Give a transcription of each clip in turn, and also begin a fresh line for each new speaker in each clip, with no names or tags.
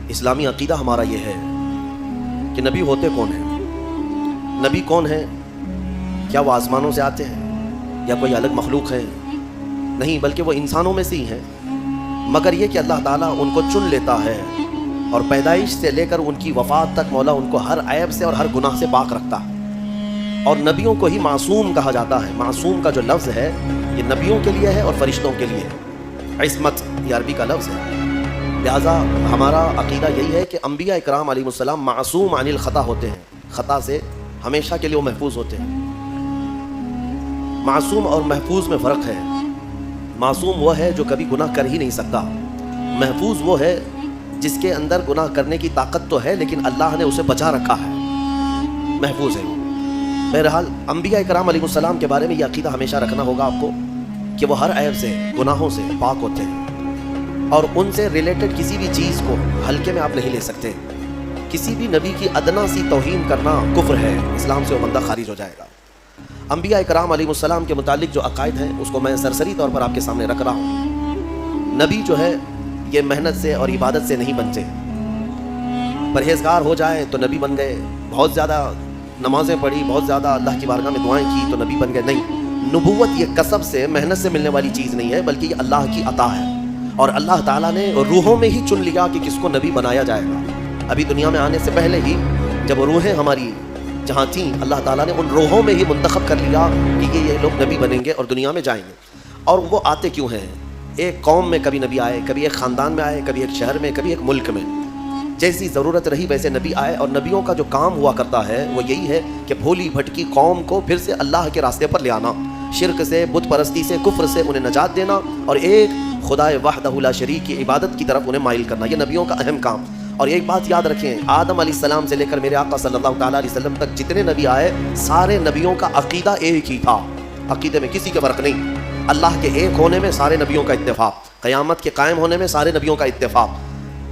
اسلامی عقیدہ ہمارا یہ ہے کہ نبی ہوتے کون ہیں؟ نبی کون ہیں؟ کیا وہ آسمانوں سے آتے ہیں یا کوئی الگ مخلوق ہے؟ نہیں، بلکہ وہ انسانوں میں سے ہی ہیں، مگر یہ کہ اللہ تعالیٰ ان کو چن لیتا ہے اور پیدائش سے لے کر ان کی وفات تک مولا ان کو ہر عیب سے اور ہر گناہ سے پاک رکھتا ہے۔ اور نبیوں کو ہی معصوم کہا جاتا ہے۔ معصوم کا جو لفظ ہے یہ نبیوں کے لیے ہے اور فرشتوں کے لیے ہے۔ عصمت یہ عربی کا لفظ ہے، لہٰذا ہمارا عقیدہ یہی ہے کہ انبیاء اکرام علیہ السلام معصوم عن الخطا ہوتے ہیں، خطا سے ہمیشہ کے لیے وہ محفوظ ہوتے ہیں۔ معصوم اور محفوظ میں فرق ہے۔ معصوم وہ ہے جو کبھی گناہ کر ہی نہیں سکتا، محفوظ وہ ہے جس کے اندر گناہ کرنے کی طاقت تو ہے لیکن اللہ نے اسے بچا رکھا ہے، محفوظ ہے۔ بہرحال انبیاء اکرام علیہ السلام کے بارے میں یہ عقیدہ ہمیشہ رکھنا ہوگا آپ کو کہ وہ ہر عیب سے، گناہوں سے پاک ہوتے ہیں، اور ان سے ریلیٹڈ کسی بھی چیز کو ہلکے میں آپ نہیں لے سکتے۔ کسی بھی نبی کی ادنا سی توہین کرنا کفر ہے، اسلام سے وہ بندہ خارج ہو جائے گا۔ انبیاء اکرام علیہ السلام کے متعلق جو عقائد ہیں اس کو میں سرسری طور پر آپ کے سامنے رکھ رہا ہوں۔ نبی جو ہے یہ محنت سے اور عبادت سے نہیں بنتے، پرہیزگار ہو جائے تو نبی بن گئے، بہت زیادہ نمازیں پڑھی، بہت زیادہ اللہ کی بارگاہ میں دعائیں کی تو نبی بن گئے، نہیں۔ نبوت یہ کسب سے، محنت سے ملنے والی چیز نہیں ہے، بلکہ یہ اللہ کی عطا ہے، اور اللہ تعالیٰ نے روحوں میں ہی چن لیا کہ کس کو نبی بنایا جائے گا۔ ابھی دنیا میں آنے سے پہلے ہی جب روحیں ہماری جہاں تھیں، اللہ تعالیٰ نے ان روحوں میں ہی منتخب کر لیا کہ یہ لوگ نبی بنیں گے اور دنیا میں جائیں گے۔ اور وہ آتے کیوں ہیں؟ ایک قوم میں کبھی نبی آئے، کبھی ایک خاندان میں آئے، کبھی ایک شہر میں، کبھی ایک ملک میں، جیسی ضرورت رہی ویسے نبی آئے۔ اور نبیوں کا جو کام ہوا کرتا ہے وہ یہی ہے کہ بھولی بھٹکی قوم کو پھر سے اللہ کے راستے پر لے آنا، شرک سے، بت پرستی سے، کفر سے انہیں نجات دینا، اور ایک خدائے وحدہ لا شریک کی عبادت کی طرف انہیں مائل کرنا، یہ نبیوں کا اہم کام۔ اور ایک بات یاد رکھیں، آدم علیہ السلام سے لے کر میرے آقا صلی اللہ تعالیٰ علیہ وسلم تک جتنے نبی آئے، سارے نبیوں کا عقیدہ ایک ہی تھا، عقیدے میں کسی کے فرق نہیں۔ اللہ کے ایک ہونے میں سارے نبیوں کا اتفاق، قیامت کے قائم ہونے میں سارے نبیوں کا اتفاق،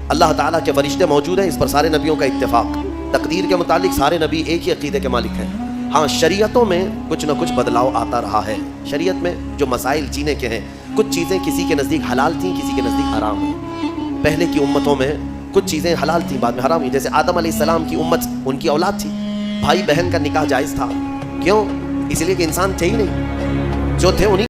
اللہ تعالیٰ کے فرشتے موجود ہیں اس پر سارے نبیوں کا اتفاق، تقدیر کے متعلق سارے نبی ایک ہی عقیدے کے مالک ہیں۔ ہاں، شریعتوں میں کچھ نہ کچھ بدلاؤ آتا رہا ہے۔ شریعت میں جو مسائل جینے کے ہیں، کچھ چیزیں کسی کے نزدیک حلال تھیں، کسی کے نزدیک حرام ہیں۔ پہلے کی امتوں میں کچھ چیزیں حلال تھیں، بعد میں حرام ہوئی، جیسے آدم علیہ السلام کی امت، ان کی اولاد تھی، بھائی بہن کا نکاح جائز تھا، کیوں؟ اس لیے کہ انسان تھے ہی نہیں، جو تھے انہیں